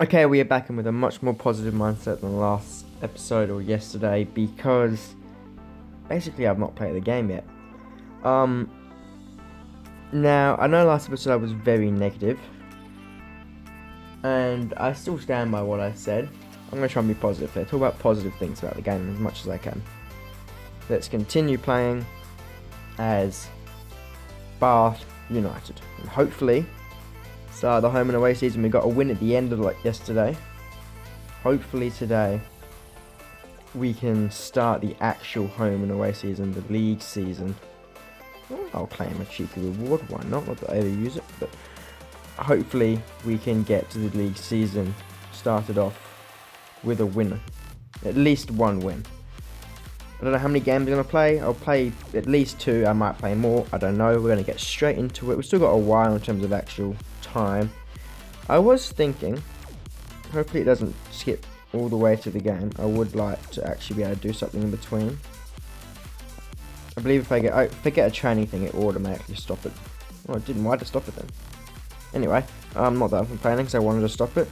Okay, we are back in with a much more positive mindset than the last episode or yesterday because basically I've not played the game yet. Um, Now I know last episode I was very negative, and I still stand by what I said. I'm gonna try and be positive here. Talk about positive things about the game as much as I can. Let's continue playing as Bath United, and hopefully start the home and away season. We got a win at the end of yesterday. Hopefully today we can start the actual home and away season, the league season. I'll claim a cheeky reward, why not? Not that I ever use it, but hopefully we can get to the league season started off with a winner. At least one win. I don't know how many games I'm going to play. I'll play at least 2. I might play more. I don't know. We're going to get straight into it. We've still got a while in terms of actual time. I was thinking, hopefully it doesn't skip all the way to the game. I would like to actually be able to do something in between. I believe if I get a training thing, it will automatically stop it. Oh, it didn't. Why did it stop it then? Anyway, not that I'm complaining because I wanted to stop it.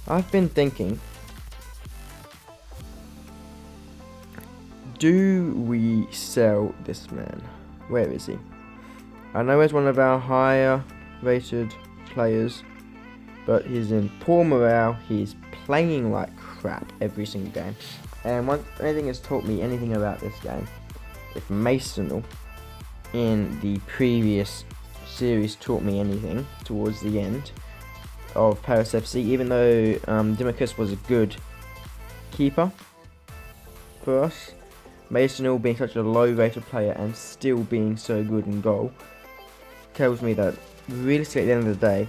I've been thinking, do we sell this man? Where is he? I know he's one of our higher rated players, but he's in poor morale. He's playing like crap every single game. And one anything has taught me anything about this game, if Masonal in the previous series taught me anything towards the end of Paris FC, even though Dimicus was a good keeper for us, Masonal being such a low rated player and still being so good in goal tells me that realistically at the end of the day,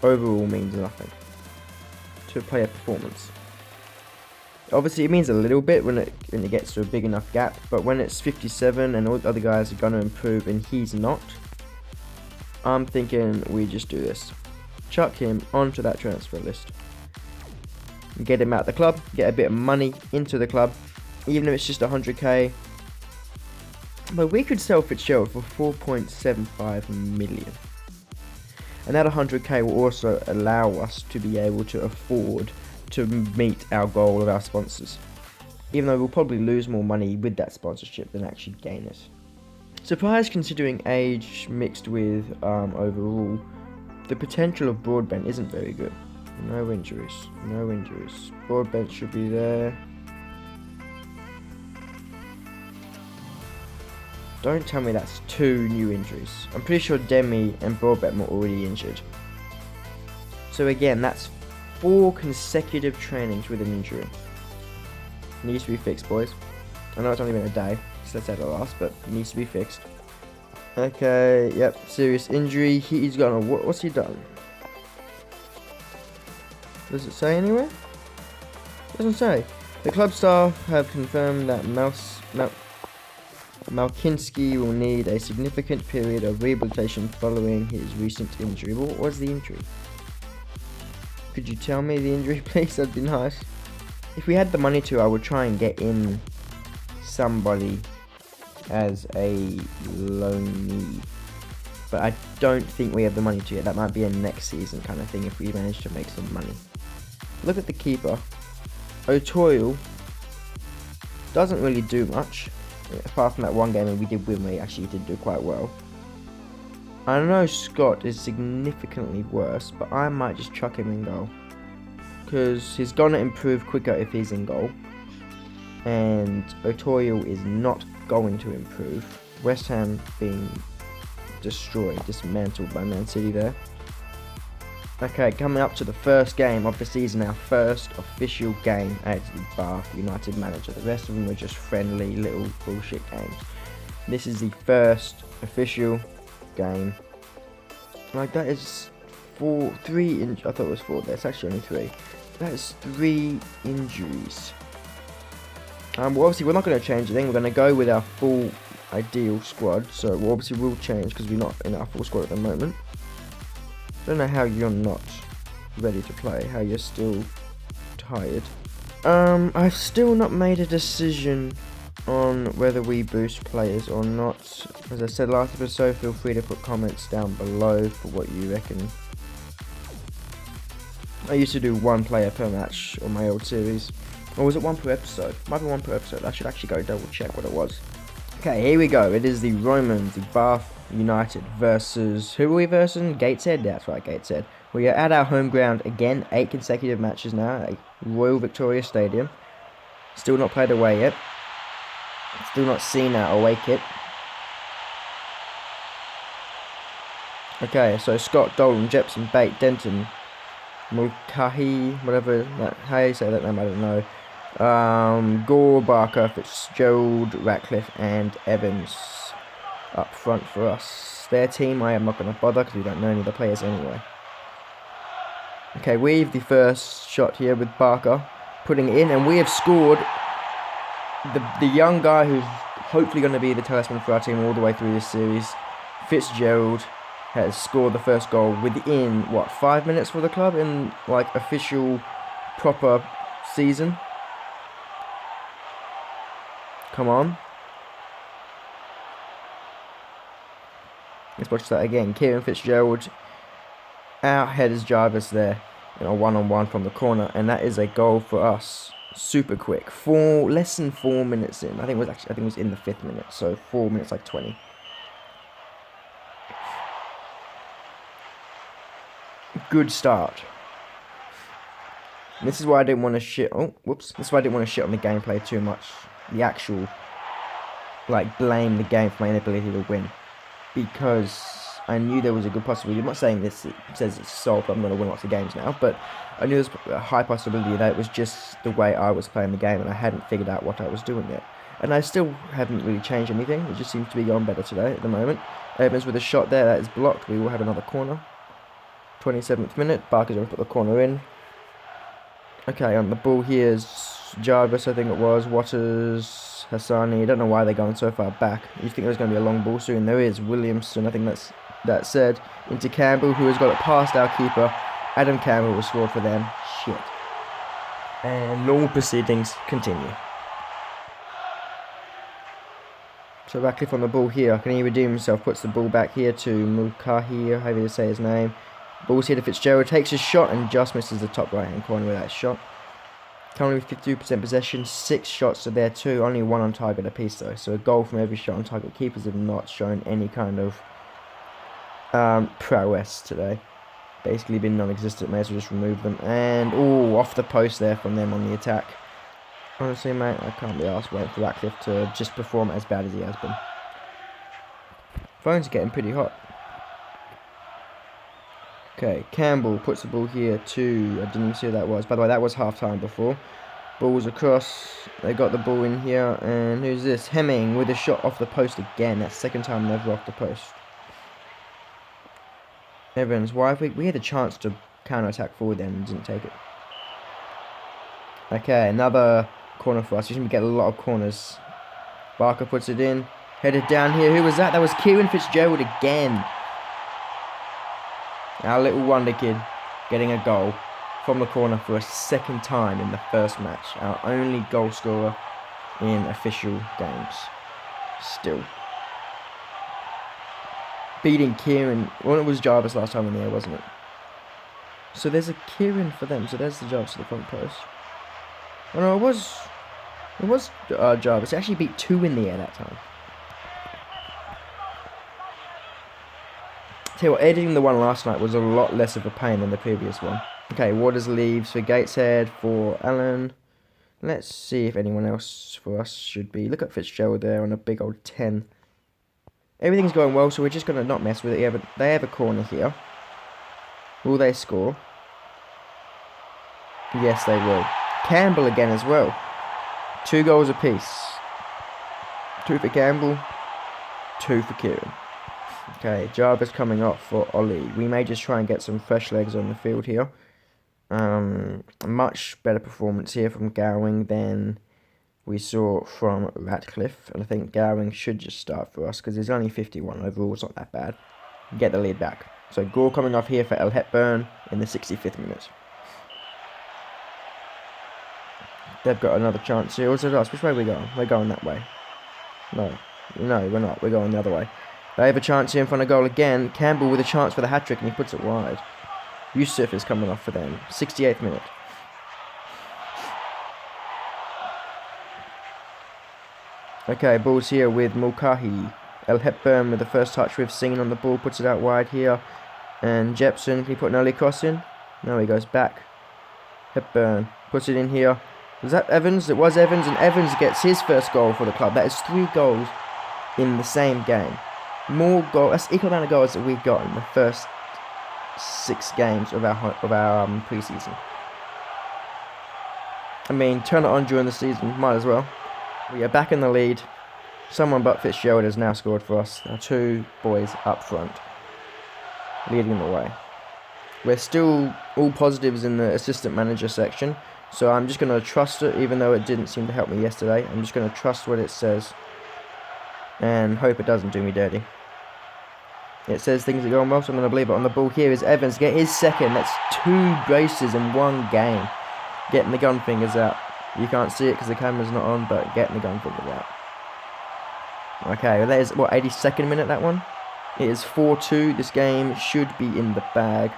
overall means nothing to a player performance. Obviously, it means a little bit when it gets to a big enough gap, but when it's 57 and all the other guys are going to improve and he's not, I'm thinking we just do this. Chuck him onto that transfer list. Get him out the club, get a bit of money into the club, even if it's just 100k. But we could sell Fitzgerald for 4.75 million. And that 100k will also allow us to be able to afford to meet our goal of our sponsors, even though we'll probably lose more money with that sponsorship than actually gain it. Surprised considering age mixed with overall, the potential of Broadbent isn't very good. No injuries. Broadbent should be there. Don't tell me that's 2 new injuries. I'm pretty sure Demi and Broadbent were already injured. So again, that's 4 consecutive trainings with an injury. Needs to be fixed, boys. I know it's only been a day, so let's say the last, but it needs to be fixed. Okay, yep, serious injury. He's got what's he done? Does it say anywhere? It doesn't say. The club staff have confirmed that Malkinski will need a significant period of rehabilitation following his recent injury. What was the injury? Could you tell me the injury, please? That'd be nice. If we had the money to, I would try and get in somebody as a loanee. But I don't think we have the money to yet. That might be a next season kind of thing if we manage to make some money. Look at the keeper. O'Toole doesn't really do much. Apart from that one game and we did win, we actually did do quite well. I know Scott is significantly worse, but I might just chuck him in goal. Because he's going to improve quicker if he's in goal. And O'Toole is not going to improve. West Ham being dismantled by Man City there. Okay, coming up to the first game of the season, our first official game as the Bath United manager. The rest of them were just friendly little bullshit games. This is the first official game. Like, that is 3 injuries. I thought it was 4, that's actually only 3. That is 3 injuries. Well, obviously we're not going to change anything. We're going to go with our full ideal squad. So we obviously will change because we're not in our full squad at the moment. Don't know how you're not ready to play, how you're still tired. I've still not made a decision on whether we boost players or not. As I said last episode, feel free to put comments down below for what you reckon. I used to do 1 player per match on my old series. Or was it 1 per episode? Might be 1 per episode. I should actually go double check what it was. Okay, here we go. It is the Romans, the Bath United versus... Who are we versus? Gateshead? That's right, Gateshead. We are at our home ground again. 8 consecutive matches now at Royal Victoria Stadium. Still not played away yet. Still not seen our away kit. Okay, so Scott, Dolan, Jepson, Bate, Denton, Mulcahy, whatever that, how you say that name, I don't know. Gore, Barker, Fitzgerald, Ratcliffe, and Evans up front for us. Their team, I am not going to bother because we don't know any of the players anyway. Okay, we have the first shot here with Barker putting it in, and we have scored. The young guy who's hopefully going to be the talisman for our team all the way through this series, Fitzgerald, has scored the first goal within, what, 5 minutes for the club in, like, official, proper season. Come on. Let's watch that again. Kieran Fitzgerald out-headers Jarvis there in a one-on-one from the corner, and that is a goal for us. Super quick. Less than 4 minutes in. I think it was in the 5th minute, so 4 minutes like 20. Good start. This is why I didn't want to shit. Oh, whoops. This is why I didn't want to shit on the gameplay too much. The actual, like, blame the game for my inability to win, because I knew there was a good possibility. I'm not saying this says it's solved. I'm going to win lots of games now, but I knew there was a high possibility that it was just the way I was playing the game, and I hadn't figured out what I was doing yet. And I still haven't really changed anything. It just seems to be going better today at the moment. Evans with a shot there that is blocked. We will have another corner. 27th minute, Barker's going to put the corner in. Okay, on the ball here is Jarvis, I think it was, Waters, Hassani. I don't know why they're going so far back. You think there's going to be a long ball soon. There is. Williamson, I think that's said. Into Campbell, who has got it past our keeper. Adam Campbell was scored for them. Shit. And normal proceedings continue. So Ratcliffe on the ball here. Can he redeem himself? Puts the ball back here to Mulcahy, however you say his name. Ball's here to Fitzgerald, takes his shot and just misses the top right hand corner with that shot. Currently with 52% possession, 6 shots are there too, only 1 on target apiece though. So a goal from every shot on target. Keepers have not shown any kind of prowess today. Basically been non-existent, may as well just remove them. And, ooh, off the post there from them on the attack. Honestly, mate, I can't be asked waiting for Ratcliffe to just perform as bad as he has been. Phones are getting pretty hot. Okay, Campbell puts the ball here to, I didn't see who that was. By the way, that was half-time before. Ball's across, they got the ball in here, and who's this? Hemming with a shot off the post again. That's the second time they've rocked the post. Evans, why have we had a chance to counter-attack forward then and didn't take it. Okay, another corner for us. We get a lot of corners. Barker puts it in, headed down here. Who was that? That was Kieran Fitzgerald again. Our little wonder kid getting a goal from the corner for a second time in the first match. Our only goal scorer in official games. Still. Beating Kieran. Well, it was Jarvis last time in the air, wasn't it? So there's a Kieran for them. So there's the Jarvis to the front post. Oh no, it was Jarvis. He actually beat 2 in the air that time. Tell you what, editing the one last night was a lot less of a pain than the previous one. Okay, Waters leaves for Gateshead, for Allen. Let's see if anyone else for us should be. Look at Fitzgerald there on a big old 10. Everything's going well, so we're just going to not mess with it. They have a corner here. Will they score? Yes, they will. Campbell again as well. 2 goals apiece. 2 for Campbell, 2 for Kieran. Okay, Jarvis coming off for Ollie. We may just try and get some fresh legs on the field here. Much better performance here from Gowing than we saw from Ratcliffe. And I think Gowing should just start for us because there's only 51 overall. It's not that bad. Get the lead back. So Gore coming off here for El Hepburn in the 65th minute. They've got another chance here. What's it us? Which way are we going? We're going that way. No, we're not. We're going the other way. They have a chance here in front of goal again. Campbell with a chance for the hat-trick and he puts it wide. Yusuf is coming off for them. 68th minute. Okay, ball's here with Mulcahy. El Hepburn with the first touch we've seen on the ball, puts it out wide here. And Jepson, can he put an early cross in? No, he goes back. Hepburn puts it in here. Was that Evans? It was Evans, and Evans gets his first goal for the club. That is 3 goals in the same game. More goals. That's equal amount of goals that we've got in the first 6 games of our pre-season. I mean, turn it on during the season, might as well. We are back in the lead. Someone but Fitzgerald has now scored for us. Our 2 boys up front, leading the way. We're still all positives in the assistant manager section, so I'm just going to trust it, even though it didn't seem to help me yesterday. I'm just going to trust what it says and hope it doesn't do me dirty. It says things are going well, so I'm going to believe it. On the ball here is Evans, get his second. That's 2 braces in 1 game. Getting the gun fingers out. You can't see it because the camera's not on, but getting the gun fingers out. Okay, well that is, 82nd minute, that one? It is 4-2. This game should be in the bag.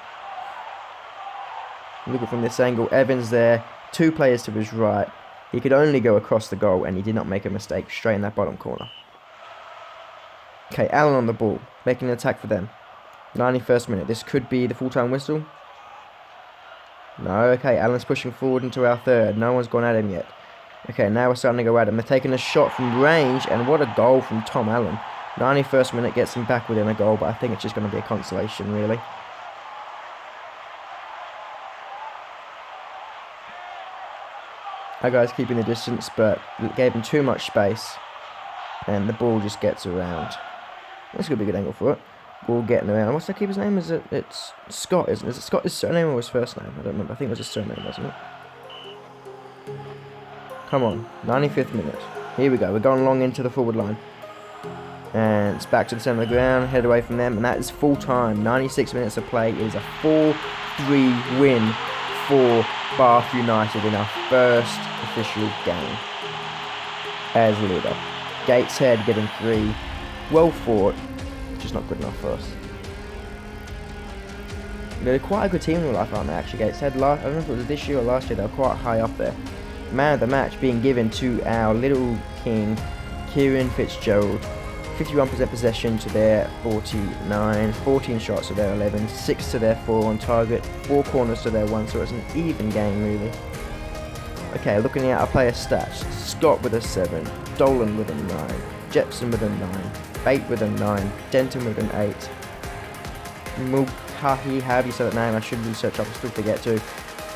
Looking from this angle, Evans there, 2 players to his right. He could only go across the goal, and he did not make a mistake straight in that bottom corner. Okay, Allen on the ball, making an attack for them. 91st minute, this could be the full-time whistle. No, okay, Allen's pushing forward into our third. No one's gone at him yet. Okay, now we're starting to go at him. They're taking a shot from range, and what a goal from Tom Allen. 91st minute gets him back within a goal, but I think it's just going to be a consolation, really. Our guy's keeping the distance, but gave him too much space, and the ball just gets around. That's going to be a good angle for it. Ball getting around. What's that keeper's name? It's Scott, isn't it? Is it Scott his surname or his first name? I don't remember. I think it was his surname, wasn't it? Come on. 95th minute. Here we go. We're going long into the forward line. And it's back to the centre of the ground. Head away from them. And that is full time. 96 minutes of play. It is a 4-3 win for Bath United in our first official game as leader. Gateshead getting 3. Well fought. Just not good enough for us. They're quite a good team in real life, aren't they, actually? Gateshead, I don't know if it was this year or last year, they were quite high up there. Man of the match being given to our little king, Kieran Fitzgerald. 51% possession to their 49, 14 shots to their 11, 6 to their 4 on target, 4 corners to their 1, so it's an even game, really. Okay, looking at our player stats. Scott with a 7, Dolan with a 9, Jepson with a 9, Bate with a 9, Denton with an 8, Mulcahy, however you say that name, I should research up, I still forget to,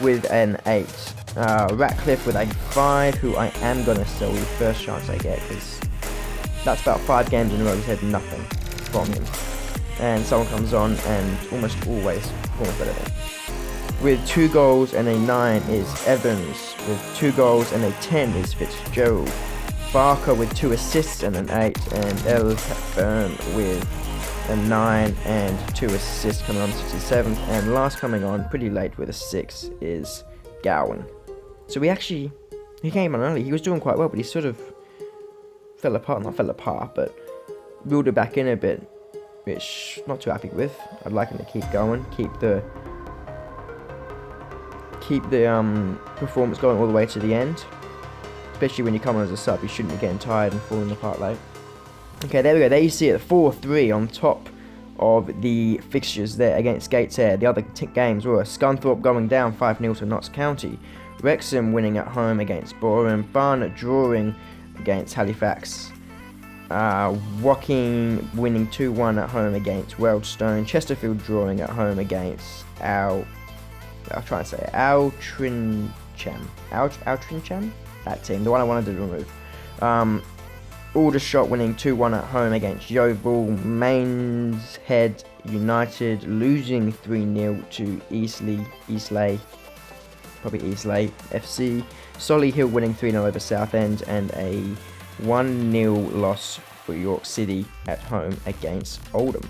with an 8. Ratcliffe with a 5, who I am going to sell the first chance I get, because that's about 5 games in a row he's had nothing from him. And someone comes on and almost always performs better than him. With 2 goals and a 9 is Evans, with 2 goals and a 10 is Fitzgerald. Barker with 2 assists and an 8, and El Hepburn with a 9 and 2 assists coming on 67th, and last coming on pretty late with a 6 is Gowan. So he came on early, he was doing quite well, but he sort of not fell apart, but reeled it back in a bit, which I'm not too happy with. I'd like him to keep going, keep the performance going all the way to the end. Especially when you come on as a sub, you shouldn't be getting tired and falling apart late. Okay, there we go. There you see it, 4-3 on top of the fixtures there against Gateshead. The other games were Scunthorpe going down 5-0 to Notts County, Wrexham winning at home against Boreham, Barnet drawing against Halifax, Woking winning 2-1 at home against Wealdstone, Chesterfield drawing at home against Altrincham, that team, the one I wanted to remove. Aldershot winning 2-1 at home against Yeovil, Mainshead United losing 3-0 to Eastleigh FC, Solihull winning 3-0 over Southend, and a 1-0 loss for York City at home against Oldham.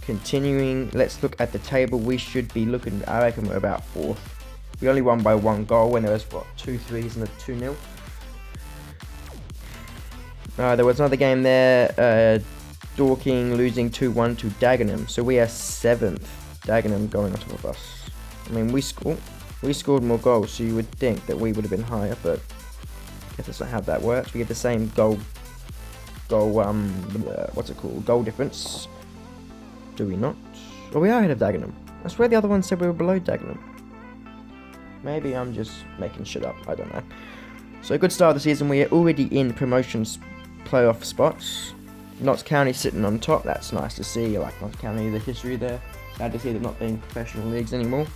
Continuing, let's look at the table. We should be looking, I reckon we're about 4th. We only won by 1 goal when there was, 2 3s and a 2-0. There was another game there, Dorking losing 2-1 to Dagenham, so we are 7th Dagenham going on top of us. I mean, we scored more goals, so you would think that we would have been higher, but I guess that's not how that works. We get the same goal difference. Do we not? Oh, we are ahead of Dagenham. I swear the other one said we were below Dagenham. Maybe I'm just making shit up. I don't know. So, good start of the season. We are already in promotions playoff spots. Notts County sitting on top. That's nice to see. I like Notts County, the history there. Sad to see them not being professional leagues anymore.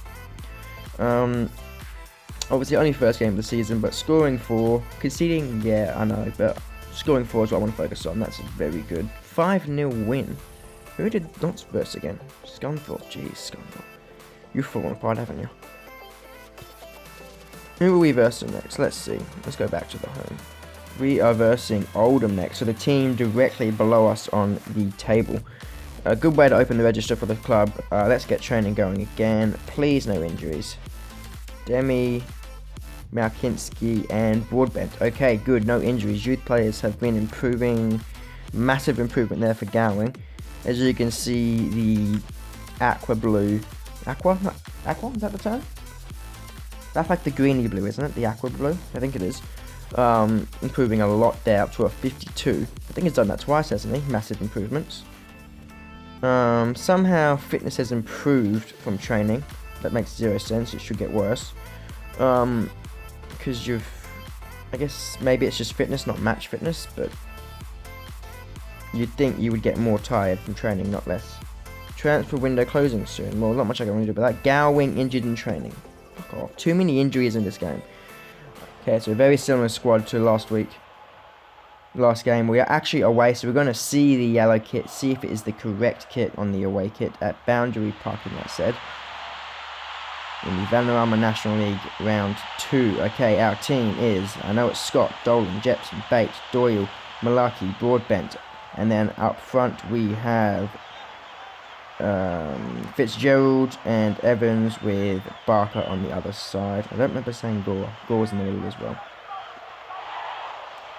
Obviously, only first game of the season, but scoring 4, conceding, yeah, I know, but scoring 4 is what I want to focus on. That's very good. 5-0 win. Who did Notts verse again? Scunthorpe. Jeez, Scunthorpe. You've fallen apart, haven't you? Who are we versing next? Let's see. Let's go back to the home. We are versing Oldham next, so the team directly below us on the table. A good way to open the register for the club. Let's get training going again. Please, no injuries. Demi, Malkinski, and Broadbent. Okay, good. No injuries. Youth players have been improving. Massive improvement there for Gowing. As you can see, the aqua blue. Aqua? Is that the term? That's like the greeny blue, isn't it? The aqua blue? I think it is. Improving a lot there, up to a 52. I think he's done that twice, hasn't he? Massive improvements. Somehow fitness has improved from training. That makes 0 sense. It should get worse. Because I guess maybe it's just fitness, not match fitness, but you'd think you would get more tired from training, not less. Transfer window closing soon. Well, not much I can really do about that. Gowing injured in training. Fuck off. Too many injuries in this game. Okay, so a very similar squad to last week. Last game. We are actually away, so we're going to see the yellow kit, see if it is the correct kit on the away kit at Boundary Parking, I said. In the Vanarama National League Round 2. Okay, our team is, I know it's Scott, Dolan, Jepson, Bates, Doyle, Malaki, Broadbent. And then up front we have Fitzgerald and Evans with Barker on the other side. I don't remember saying Gore. Gore's in the middle as well.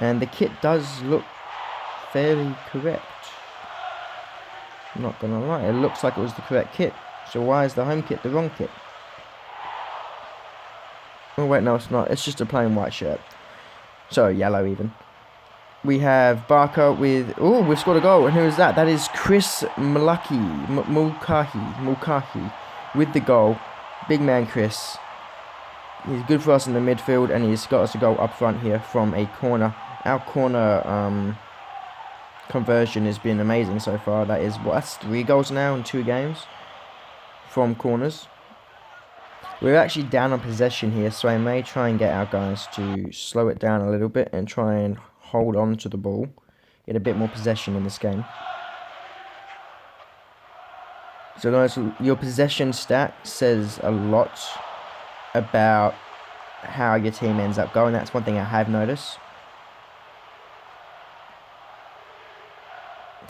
And the kit does look fairly correct. I'm not gonna lie, it looks like it was the correct kit. So why is the home kit the wrong kit? Oh wait, no it's not. It's just a plain white shirt. So yellow even. We have Barker with... Oh, we've scored a goal. And who is that? That is Chris Mulcahy with the goal. Big man Chris. He's good for us in the midfield, and he's got us a goal up front here from a corner. Our corner conversion has been amazing so far. That is, that's 3 goals now in 2 games from corners. We're actually down on possession here, so I may try and get our guys to slow it down a little bit and try and hold on to the ball, get a bit more possession in this game. So guys, your possession stat says a lot about how your team ends up going. That's one thing I have noticed.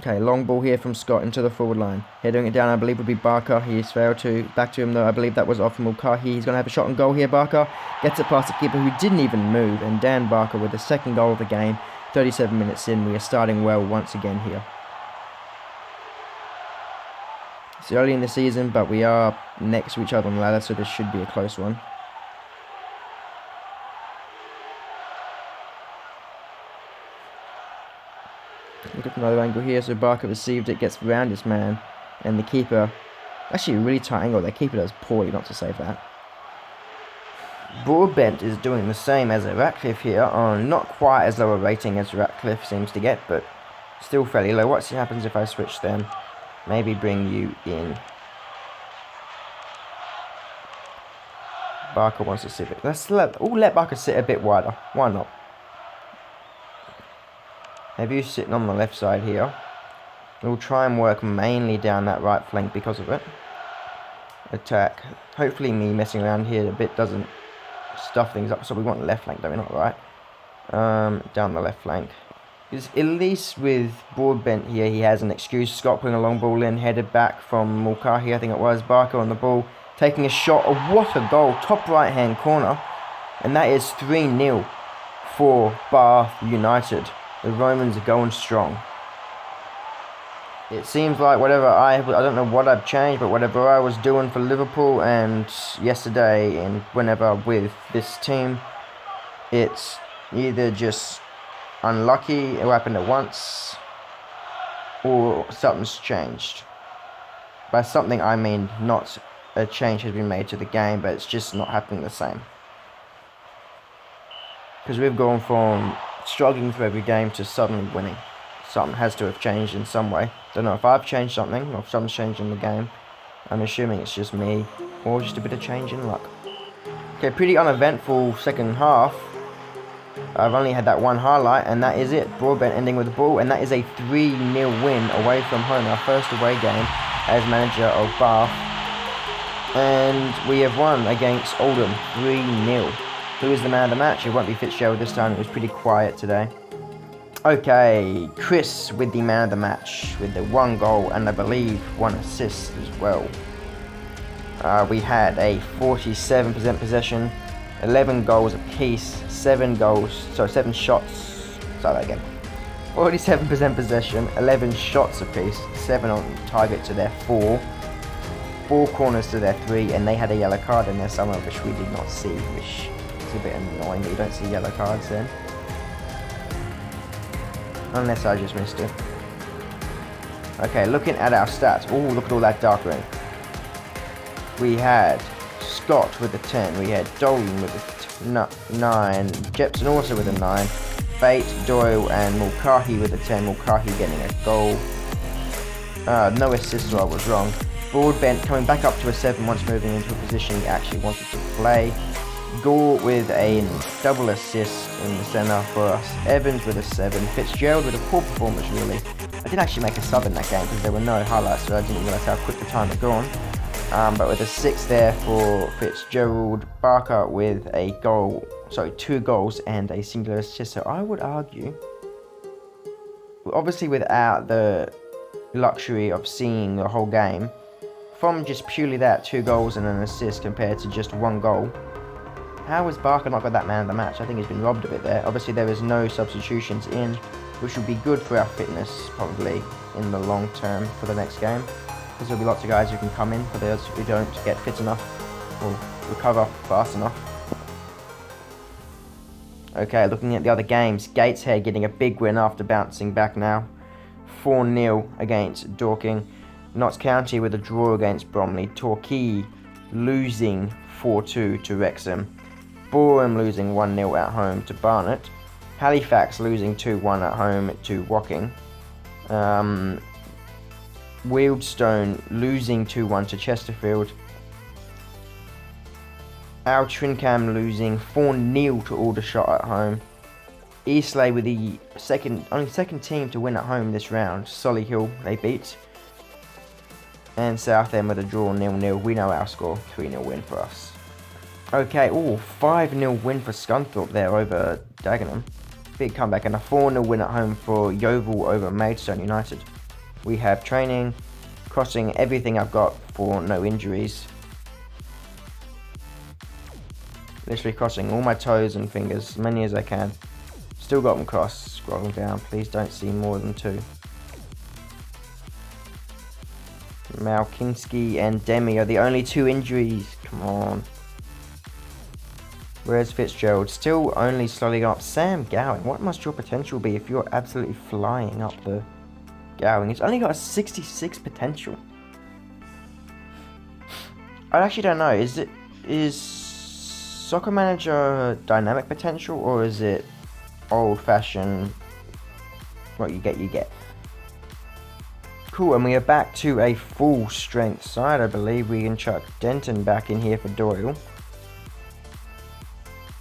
Okay, long ball here from Scott into the forward line. Heading it down, I believe, would be Barker. He's failed to. Back to him, though. I believe that was off from Mulcahy. He's going to have a shot on goal here, Barker. Gets it past the keeper, who didn't even move. And Dan Barker with the second goal of the game. 37 minutes in. We are starting well once again here. It's early in the season, but we are next to each other on the ladder, so this should be a close one. Look at another angle here, so Barker received it, gets around his man, and the keeper, actually a really tight angle, the keeper does poorly not to save that. Broadbent is doing the same as Ratcliffe here, on not quite as low a rating as Ratcliffe seems to get, but still fairly low. What happens if I switch them? Maybe bring you in. Barker wants to sit it. Let's let Barker sit a bit wider. Why not? Have you sitting on the left side here. We'll try and work mainly down that right flank because of it. Attack. Hopefully me messing around here a bit doesn't stuff things up. So we want the left flank, don't we? Not right. Down the left flank. Because at least with Broadbent here, he has an excuse. Scott putting a long ball in, headed back from Mulcahy, I think it was. Barker on the ball, taking a shot. Oh, what a goal. Top right hand corner. And that is 3-0 for Bath United. The Romans are going strong. it seems like whatever I don't know what I've changed, but whatever I was doing for Liverpool and yesterday and whenever with this team, it's either just unlucky, it happened at once, or something's changed. By something I mean not a change has been made to the game, but it's just not happening the same. Because we've gone from struggling through every game to suddenly winning. Something has to have changed in some way. Don't know if I've changed something or if something's changed in the game. I'm assuming it's just me or just a bit of change in luck. Okay, pretty uneventful second half. I've only had that one highlight, and that is it. Broadbent ending with the ball, and that is a 3-0 win away from home. Our first away game as manager of Bath. And we have won against Oldham 3-0. Who is the man of the match? It won't be Fitzgerald this time. It was pretty quiet today. Okay, Chris with the man of the match with the 1 goal and I believe 1 assist as well. We had a 47% possession, 11 goals apiece, 7 shots. Start that again. 47% possession, 11 shots apiece, 7 on target to their 4, 4 corners to their 3, and they had a yellow card in there somewhere which we did not see, which is a bit annoying that you don't see yellow cards then. Unless I just missed it. Okay, looking at our stats. Oh, look at all that dark ring. We had Scott with a 10. We had Dolan with a 9. Jepson also with a 9. Bate, Doyle, and Mulcahy with a 10. Mulcahy getting a goal. No assist, so I was wrong. Broadbent coming back up to a 7 once moving into a position he actually wanted to play. Gore with a double assist in the centre for us. Evans with a 7. Fitzgerald with a poor performance really. I did actually make a sub in that game because there were no highlights, so I didn't realise how quick the time had gone. But with a 6 there for Fitzgerald. Barker with a goal, 2 goals and a singular assist. So I would argue, obviously without the luxury of seeing the whole game, from just purely that 2 goals and an assist compared to just 1 goal, how has Barker not got that man of the match? I think he's been robbed of it there. Obviously there is no substitutions in, which will be good for our fitness probably in the long term for the next game. Because there'll be lots of guys who can come in for those who don't get fit enough or recover fast enough. Okay, looking at the other games, Gateshead getting a big win after bouncing back now. 4-0 against Dorking. Notts County with a draw against Bromley. Torquay losing 4-2 to Wrexham. Boreham losing 1-0 at home to Barnet. Halifax losing 2-1 at home to Woking. Wealdstone losing 2-1 to Chesterfield. Al Trincam losing 4-0 to Aldershot at home. Eastleigh with the only second team to win at home this round. Solihull they beat. And Southend with a draw 0-0. We know our score, 3-0 win for us. Okay, 5-0 win for Scunthorpe there over Dagenham. Big comeback, and a 4-0 win at home for Yeovil over Maidstone United. We have training, crossing everything I've got for no injuries. Literally crossing all my toes and fingers, as many as I can. Still got them crossed, scrolling down, please don't see more than 2. Malkinski and Demi are the only 2 injuries, come on. Whereas Fitzgerald still only slowly up. Sam Gowing, what must your potential be if you're absolutely flying up the Gowing? It's only got a 66 potential. I actually don't know. Is Soccer Manager dynamic potential, or is it old-fashioned? What you get. Cool, and we are back to a full strength side. I believe we can chuck Denton back in here for Doyle.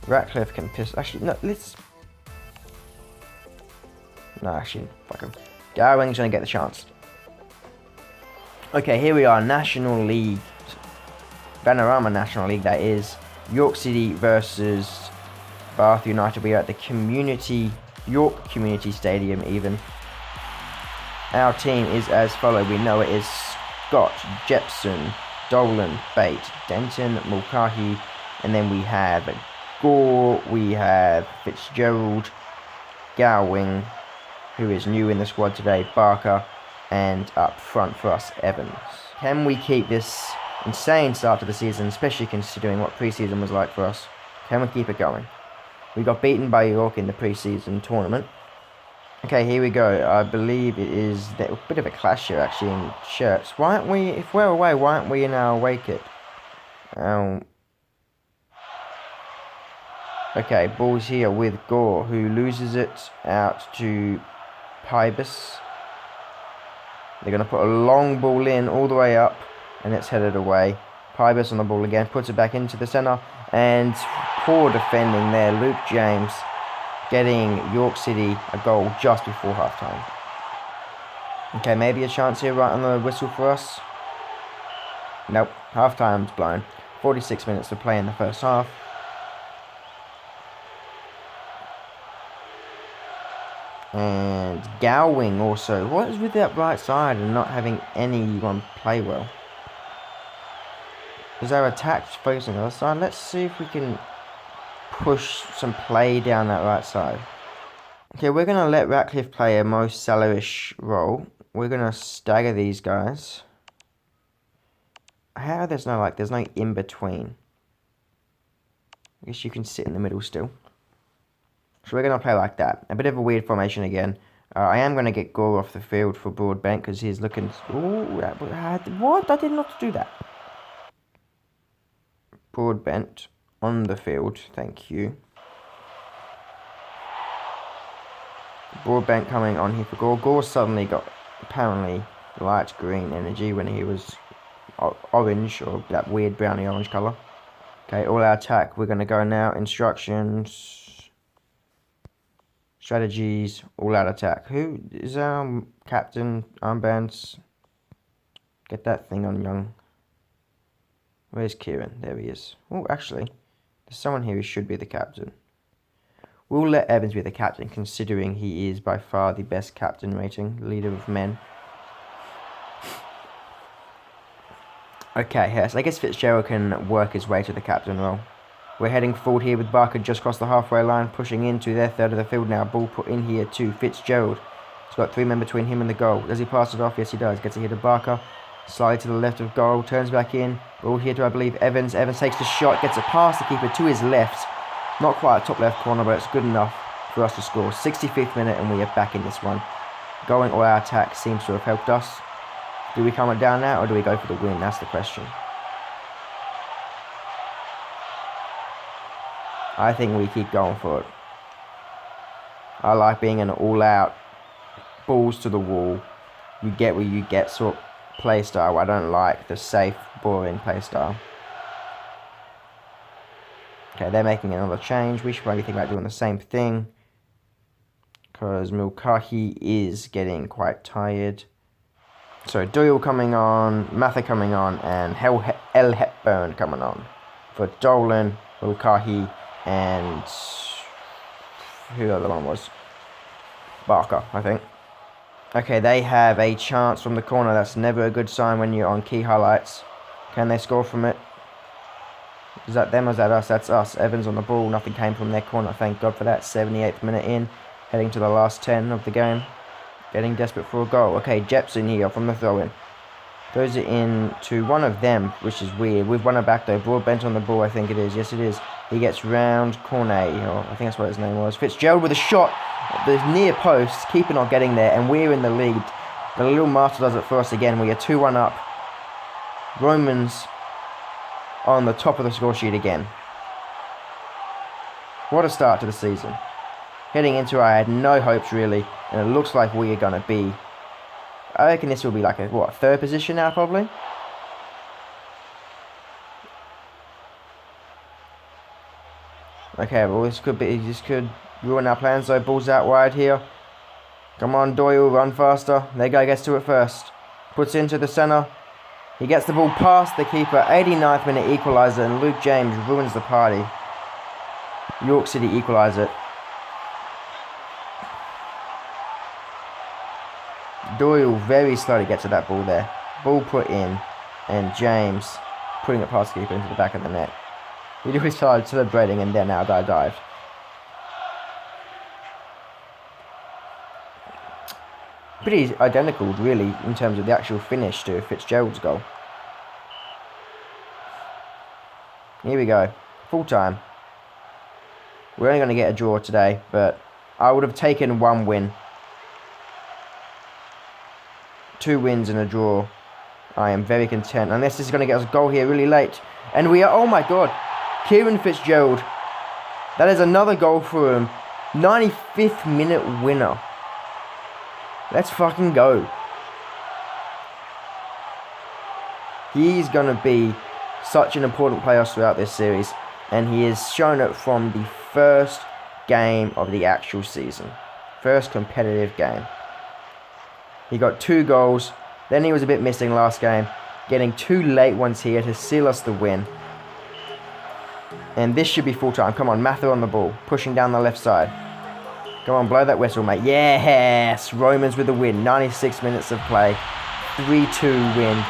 Ratcliffe can piss. Actually, no, let's. No, actually, fuck him. Gowing's gonna get the chance. Okay, here we are. National League. Vanarama National League, that is. York City versus Bath United. We are at the York Community Stadium, even. Our team is as follows. We know it is Scott, Jepson, Dolan, Bate, Denton, Mulcahy, and then we have Gore, we have Fitzgerald, Gowing, who is new in the squad today, Barker, And up front for us, Evans. Can we keep this insane start to the season, especially considering what preseason was like for us? Can we keep it going? We got beaten by York in the preseason tournament. Okay, here we go. I believe it is a bit of a clash here, actually, in shirts. Why aren't we, if we're away, why aren't we in our away kit? Okay, ball's here with Gore, who loses it out to Pybus. They're going to put a long ball in all the way up, and it's headed away. Pybus on the ball again, puts it back into the centre, and poor defending there. Luke James getting York City a goal just before half-time. Okay, maybe a chance here right on the whistle for us. Nope, half-time's blown. 46 minutes to play in the first half. And Gowing also. What is with that right side and not having anyone play well? Is our attack focusing on the other side? Let's see if we can push some play down that right side. Okay, we're going to let Ratcliffe play a Mo Salah-ish role. We're going to stagger these guys. How there's no in-between. I guess you can sit in the middle still. So we're going to play like that. A bit of a weird formation again. I am going to get Gore off the field for Broadbent because he's looking... Ooh, what? I did not do that. Broadbent on the field. Thank you. Broadbent coming on here for Gore. Gore suddenly got apparently light green energy when he was orange, or that weird browny orange colour. Okay, all our attack. We're going to go now. Instructions... Strategies, all out attack. Who is our captain? Armbands. Get that thing on, young. Where's Kieran? There he is. Oh, actually, there's someone here who should be the captain. We'll let Evans be the captain, considering he is by far the best captain rating, leader of men. Okay, yes, I guess Fitzgerald can work his way to the captain role. We're heading forward here with Barker just across the halfway line, pushing into their third of the field now. Ball put in here to Fitzgerald. He's got 3 men between him and the goal. Does he pass it off? Yes, he does. Gets it here to Barker. Slightly to the left of goal. Turns back in. Ball here to, I believe, Evans. Evans takes the shot. Gets it past the keeper to his left. Not quite a top left corner, but it's good enough for us to score. 65th minute, and we are back in this one. Going all our attack seems to have helped us. Do we calm it down now, or do we go for the win? That's the question. I think we keep going for it. I like being an all-out, balls to the wall, you get what you get sort of play style. I don't like the safe, boring play style. Okay, they're making another change. We should probably think about doing the same thing, because Mulcahy is getting quite tired. So Doyle coming on, Mather coming on, and El Hepburn coming on. For Dolan, Mulcahy, and who the other one was? Barker, I think. Okay, they have a chance from the corner. That's never a good sign when you're on key highlights. Can they score from it? Is that them or is that us? That's us. Evans on the ball. Nothing came from their corner. Thank God for that. 78th minute in. Heading to the last 10 of the game. Getting desperate for a goal. Okay, Jepson here from the throw-in. Throws it in to one of them, which is weird. We've won it back though. Broadbent on the ball, I think it is. Yes, it is. He gets round Cornet, or I think that's what his name was. Fitzgerald with a shot. The near post. Keeper not getting there, and we're in the lead. The little master does it for us again. We are 2-1 up. Romans on the top of the score sheet again. What a start to the season. Heading into, I had no hopes really, and it looks like we are going to be, I reckon this will be like a, what, third position now probably? Okay, well this could ruin our plans though. Ball's out wide here. Come on Doyle, run faster. That guy gets to it first. Puts into the centre. He gets the ball past the keeper. 89th minute equaliser, and Luke James ruins the party. York City equalise it. Doyle very slowly gets to that ball there. Ball put in, and James putting it past the keeper into the back of the net. He really started celebrating, and then now dived. pretty identical, really, in terms of the actual finish to Fitzgerald's goal. Here we go. Full time. We're only going to get a draw today, but I would have taken 1 win. 2 wins and a draw. I am very content. Unless this is going to get us a goal here really late. And we are... Oh my god. Kieran Fitzgerald. That is another goal for him. 95th minute winner. Let's fucking go. He's going to be such an important player throughout this series. And he has shown it from the first game of the actual season. First competitive game. He got 2 goals. Then he was a bit missing last game. Getting 2 late ones here to seal us the win. And this should be full time. Come on, Mather on the ball. Pushing down the left side. Come on, blow that whistle, mate. Yes! Romans with the win. 96 minutes of play. 3-2 win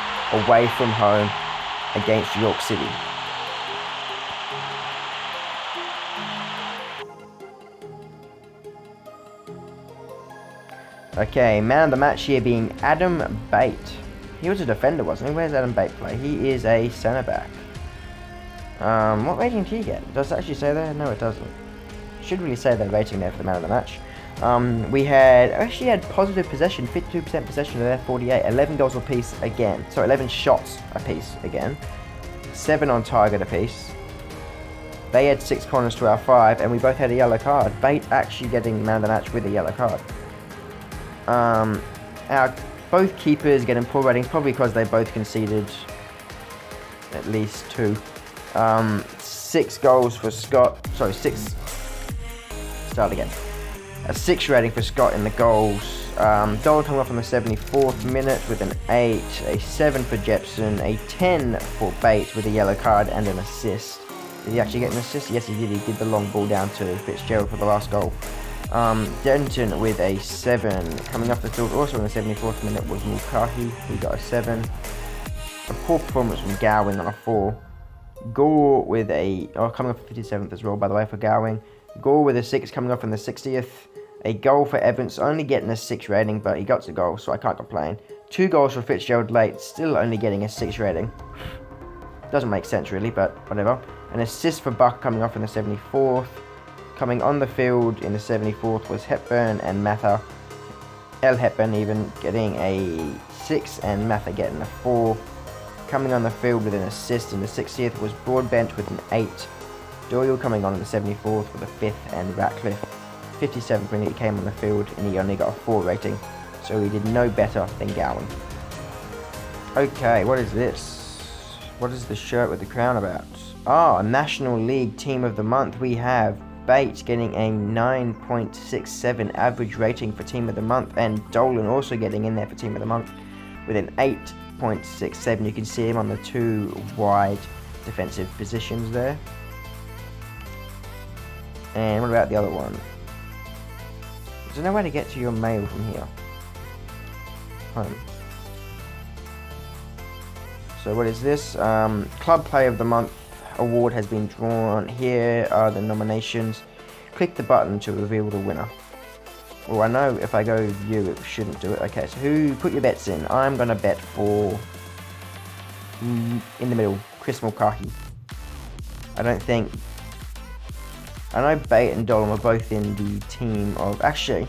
away from home against York City. Okay, man of the match here being Adam Bate. He was a defender, wasn't he? Where's Adam Bate play? He is a centre back. What rating did he get? Does it actually say there? No, it doesn't. Should really say the rating there for the man of the match. We actually had positive possession, 52% possession of their 48, 11 goals apiece again. So 11 shots apiece again. 7 on target apiece. They had 6 corners to our 5, and we both had a yellow card. Bate actually getting man of the match with a yellow card. Our both keepers getting poor ratings, probably because they both conceded at least 2. 6 goals for Scott. Sorry, 6. Start again. A 6 rating for Scott in the goals. Dolan coming off on the 74th minute with an 8. A 7 for Jepson. A 10 for Bates with a yellow card and an assist. Did he actually get an assist? Yes, he did. He did the long ball down to Fitzgerald for the last goal. Denton with a 7. Coming off the field also in the 74th minute was Mulcahy. He got a 7. A poor performance from Gowing on a 4. Gore with a... coming off the 57th as well, by the way, for Gowing. Gore with a 6 coming off in the 60th. A goal for Evans, only getting a 6 rating, but he got the goal, so I can't complain. 2 goals for Fitzgerald late, still only getting a 6 rating. Doesn't make sense really, but whatever. An assist for Buck coming off in the 74th. Coming on the field in the 74th was Hepburn and Mather. El Hepburn even getting a 6 and Mather getting a 4. Coming on the field with an assist in the 60th was Broadbent with an 8. Doyle coming on in the 74th with a 5th, and Ratcliffe 57th minute he came on the field and he only got a 4 rating. So he did no better than Gowan. Okay, what is this? What is the shirt with the crown about? National League Team of the Month. We have Bates getting a 9.67 average rating for Team of the Month, and Dolan also getting in there for Team of the Month with an 8.67. You can see him on the 2 wide defensive positions there. And what about the other one? There's no way to get to your mail from here. Home. So what is this? Club Player of the Month award has been drawn. Here are the nominations. Click the button to reveal the winner. Well, I know if I go view it shouldn't do it. Okay, so who put your bets in? I'm gonna bet for in the middle, Chris Mulcahy. I know Bate and Dolan were both in the team of... Actually,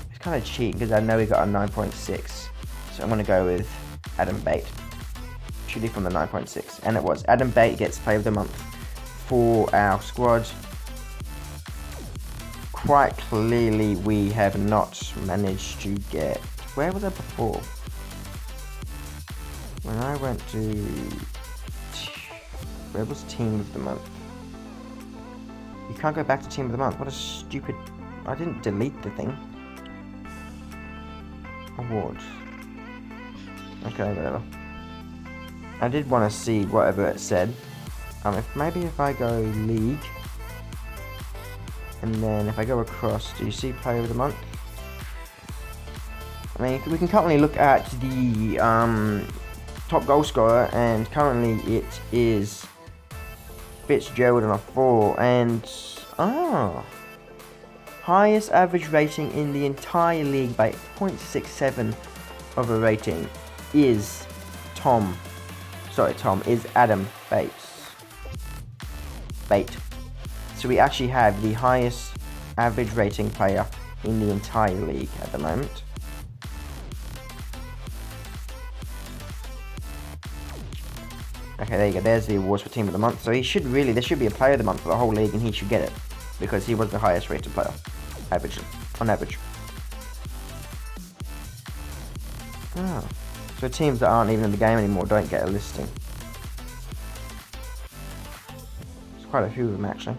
it's kind of cheating because I know he got a 9.6. So I'm going to go with Adam Bate. Should be from the 9.6. And it was. Adam Bate gets Player of the Month for our squad. Quite clearly, we have not managed to get... Where was I before? When I went to... Where was Team of the Month? You can't go back to Team of the Month. What a stupid... I didn't delete the thing. Awards. Okay, whatever. I did want to see whatever it said. Maybe if I go League, and then if I go across, do you see Player of the Month? I mean, we can currently look at the top goal scorer, and currently it is Fitzgerald on a 4, and highest average rating in the entire league by 0.67 of a rating is Adam Bates. So we actually have the highest average rating player in the entire league at the moment. Okay, there you go. There's the awards for Team of the Month. So there should be a Player of the Month for the whole league, and he should get it because he was the highest rated player, on average. Oh, so teams that aren't even in the game anymore don't get a listing. There's quite a few of them actually.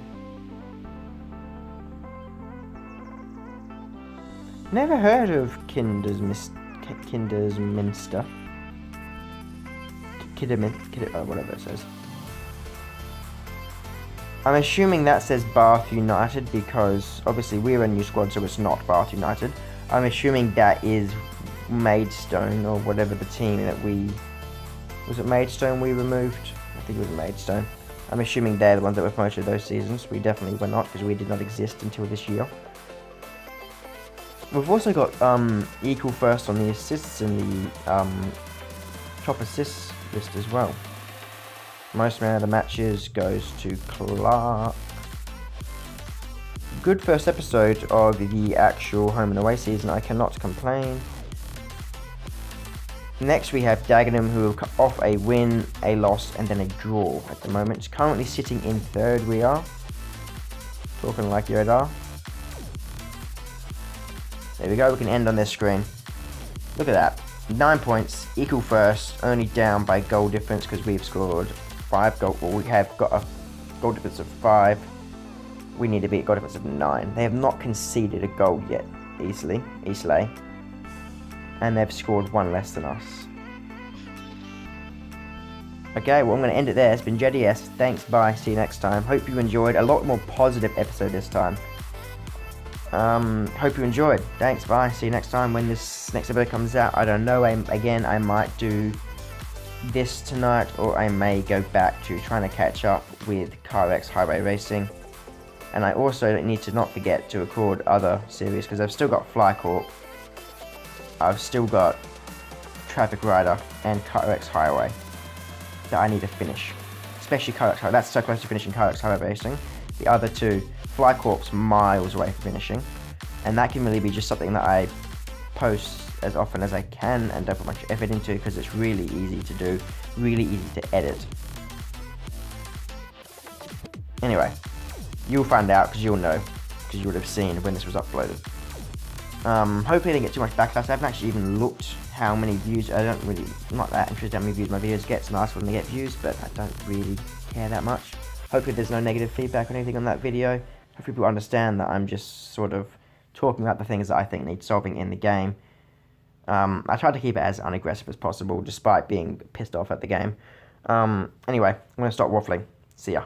Never heard of Kidderminster. Whatever it says. I'm assuming that says Bath United because obviously we're a new squad, so it's not Bath United. I'm assuming that is Maidstone or whatever the team that was it Maidstone we removed? I think it was Maidstone. I'm assuming they're the ones that were promoted those seasons. We definitely were not because we did not exist until this year. We've also got equal first on the assists in the top assists list as well. Most man of the matches goes to Clark. Good first episode of the actual home and away season, I cannot complain. Next we have Dagenham, who are off a win, a loss and then a draw at the moment. It's currently sitting in third we are. Talking like you are. There we go, we can end on this screen. Look at that. 9 points, equal first, only down by goal difference because we've scored 5 goals. Well, we have got a goal difference of 5. We need to beat a goal difference of 9. They have not conceded a goal yet, Eastleigh. And they've scored 1 less than us. Okay, well I'm going to end it there. It's been JDS. Thanks, bye, see you next time. Hope you enjoyed. A lot more positive episode this time. Hope you enjoyed. Thanks, bye. See you next time when this next episode comes out. I don't know. Again, I might do this tonight, or I may go back to trying to catch up with CarX Highway Racing. And I also need to not forget to record other series because I've still got Flycorp. I've still got Traffic Rider and CarX Highway that I need to finish. Especially CarX Highway. That's so close to finishing CarX Highway Racing. The other two, Flycorp's miles away from finishing, and that can really be just something that I post as often as I can and don't put much effort into because it's really easy to do, really easy to edit. Anyway, you'll find out because you'll know, because you would have seen when this was uploaded. Hopefully I didn't get too much backlash. I haven't actually even looked how many views. I'm not that interested in how many views my videos get. It's nice when they get views, but I don't really care that much. Hopefully there's no negative feedback or anything on that video. Hopefully people understand that I'm just sort of talking about the things that I think need solving in the game. I tried to keep it as unaggressive as possible, despite being pissed off at the game. Anyway, I'm going to stop waffling. See ya.